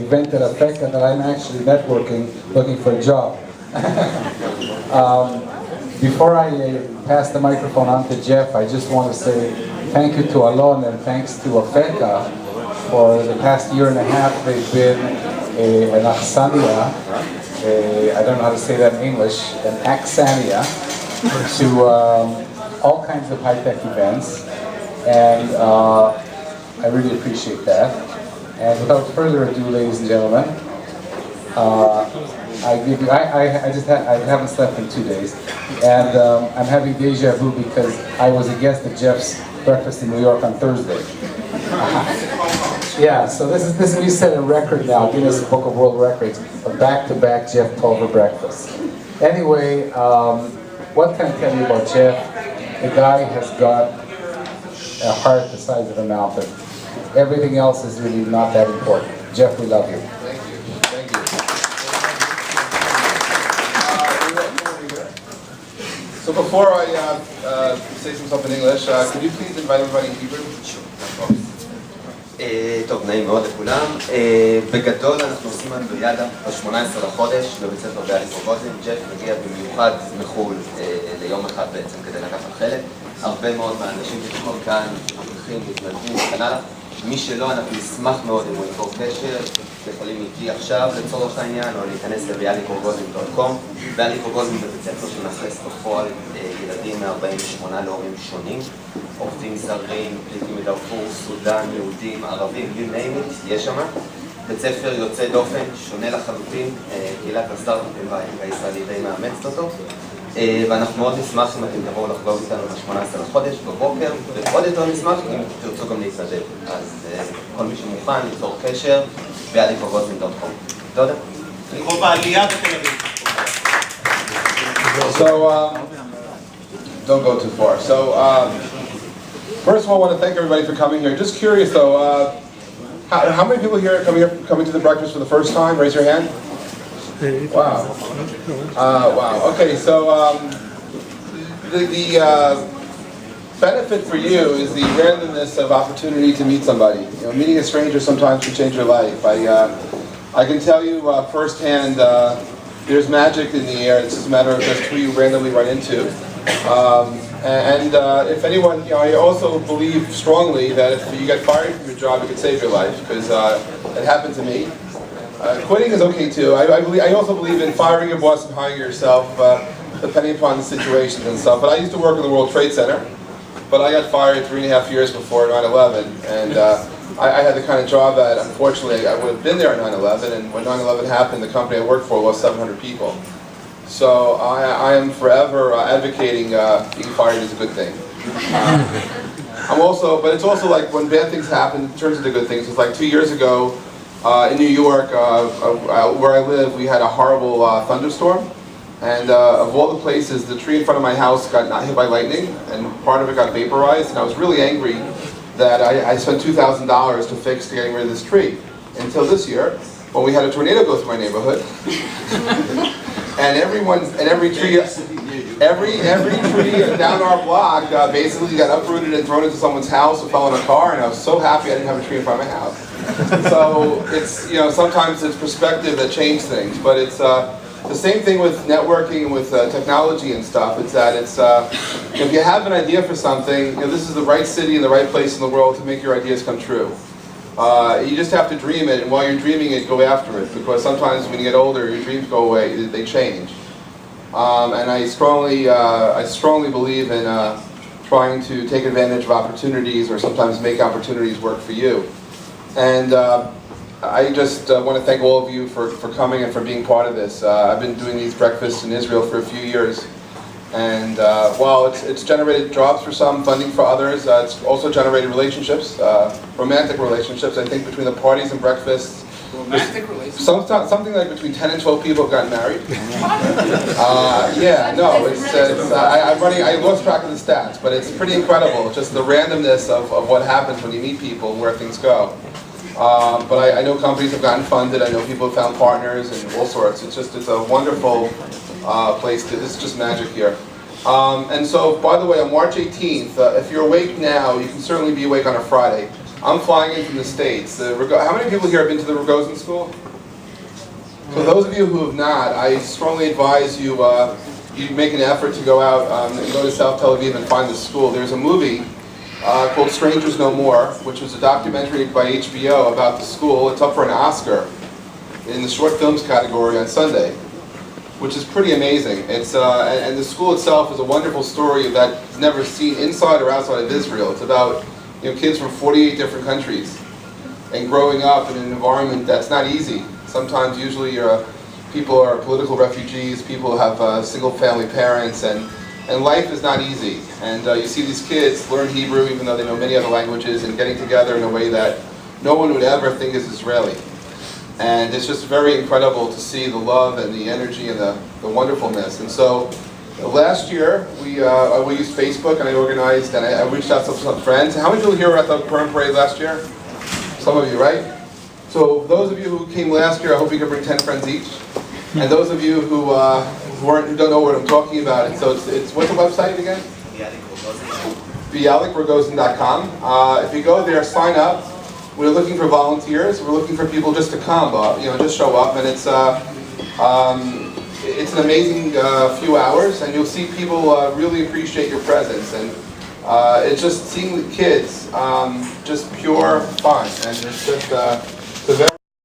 event at Afeka that I'm actually networking, looking for a job. Before I pass the microphone on to Jeff, I just want to say thank you to Alon and thanks to Afeka. For the past year and a half, they've been an Aksania, I don't know how to say that in English, an Aksania, to all kinds of high-tech events, and I really appreciate that. And without further ado, ladies and gentlemen, I haven't slept in 2 days, and I'm having deja vu because I was a guest at Jeff's breakfast in New York on Thursday. Yeah, so this we set a record now, Guinness Book of World Records, of back-to-back Jeff Pulver breakfasts. Anyway, what can I tell you about Jeff? The guy has got a heart the size of a mountain. Everything else is really not that important. Jeff, we love you. Thank you. Thank you. So before I say some stuff in English, could you please invite everybody in Hebrew? טוב, נעים מאוד לכולם. בגדול אנחנו עושים אולימפיאדה ב-18 לחודש בבית ספר באליפרוגוזין. ג'ף מגיע במיוחד מחו"ל ליום אחד בעצם כדי לקחת חלק. הרבה מאוד מהאנשים שכבר כאן, אברכים, מתנדבים וכן הלאה. מי שלא, אנחנו נשמח מאוד אם הוא יצור קשר, יכולים איתי עכשיו לצורך העניין, או להיכנס ל-reallycorgozin.com. reallycorgozin זה בית ספר שמאכלס בפועל ילדים מ-48 להורים שונים, עובדים זרים, פליטים מדארפור, סודן, יהודים, ערבים, you name it, יש שם. בית ספר יוצא דופן, שונה לחלוטין, קהילת הסטארט-אפים הישראלי די מאמצת אותו. ואנחנו מאוד נשמח אם אתם תבואו לחגוג איתנו ב-18 לחודש בבוקר, ועוד יותר נשמח אם תרצו גם להתנדב. אז כל מי שמוכן ליצור קשר ב-reallycorgozin.com. תודה. רחוב העלייה בתל אביב. So, don't go too far. So, first of all, I want to thank everybody for coming here. Just curious though, how many people here are coming to the breakfast for the first time? Raise your hand. Wow. Wow. Okay, so the benefit for you is the randomness of opportunity to meet somebody. You know, meeting a stranger sometimes can change your life. I can tell you firsthand, there's magic in the air. It's just a matter of just who you randomly run into. If anyone, you know, I also believe strongly that if you get fired from your job, it could save your life, because it happened to me. Quitting is okay too. I also believe in firing your boss and hiring yourself, depending upon the situations and stuff. But I used to work in the World Trade Center, but I got fired 3.5 years before 9/11, and I had the kind of job that, unfortunately, I would have been there at 9/11, and when 9/11 happened, the company I worked for lost 700 people. So I am forever advocating being fired is a good thing. But it's also like when bad things happen, it turns into good things. It's like 2 years ago, in New York, where I live, we had a horrible thunderstorm, and of all the places, the tree in front of my house got not hit by lightning, and part of it got vaporized, and I was really angry that I spent $2,000 to getting rid of this tree. Until this year, when we had a tornado go through my neighborhood, and every tree down our block basically got uprooted and thrown into someone's house or fell in a car, and I was so happy I didn't have a tree in front of my house. So it's, you know, sometimes it's perspective that changes things, but it's the same thing with networking and with technology and stuff. It's that if you have an idea for something, you know, this is the right city and the right place in the world to make your ideas come true. You just have to dream it, and while you're dreaming it, go after it, because sometimes when you get older, your dreams go away, they change. And I strongly believe in trying to take advantage of opportunities, or sometimes make opportunities work for you. And I just want to thank all of you for coming and for being part of this. I've been doing these breakfasts in Israel for a few years, and while it's generated jobs for some, funding for others, it's also generated relationships, romantic relationships. I think between the parties and breakfasts, Romantic relationships? Something like between 10 and 12 people have gotten married. Yeah, no, I lost track of the stats, but it's pretty incredible, just the randomness of what happens when you meet people and where things go. But I know companies have gotten funded, I know people have found partners and all sorts. It's a wonderful place to, this is just magic here. And so, by the way, on March 18th, if you're awake now, you can certainly be awake on a Friday. I'm flying in from the States. How many people here have been to the Rogozin School? For those of you who have not, I strongly advise you you make an effort to go out and go to South Tel Aviv and find the school. There's a movie called Strangers No More, which was a documentary by HBO about the school. It's up for an Oscar in the short films category on Sunday, which is pretty amazing. It's and the school itself is a wonderful story that's never seen inside or outside of Israel. It's about kids from 48 different countries and growing up in an environment that's not easy. Sometimes, usually, people are political refugees, people have single-family parents, and life is not easy. And you see these kids learn Hebrew even though they know many other languages and getting together in a way that no one would ever think is Israeli. And it's just very incredible to see the love and the energy and the wonderfulness. And so last year, we used Facebook, and I organized, and I reached out to some friends. How many people here were at the Purim Parade last year? Some of you, right? So those of you who came last year, I hope you can bring 10 friends each. And those of you who don't know what I'm talking about, so it's what's the website again? bialicrogozin.com. If you go there, sign up. We're looking for volunteers. We're looking for people just to come, just show up, and it's an amazing few hours, and you'll see people really appreciate your presence, and it's just seeing the kids, just pure fun, and it's just it's a very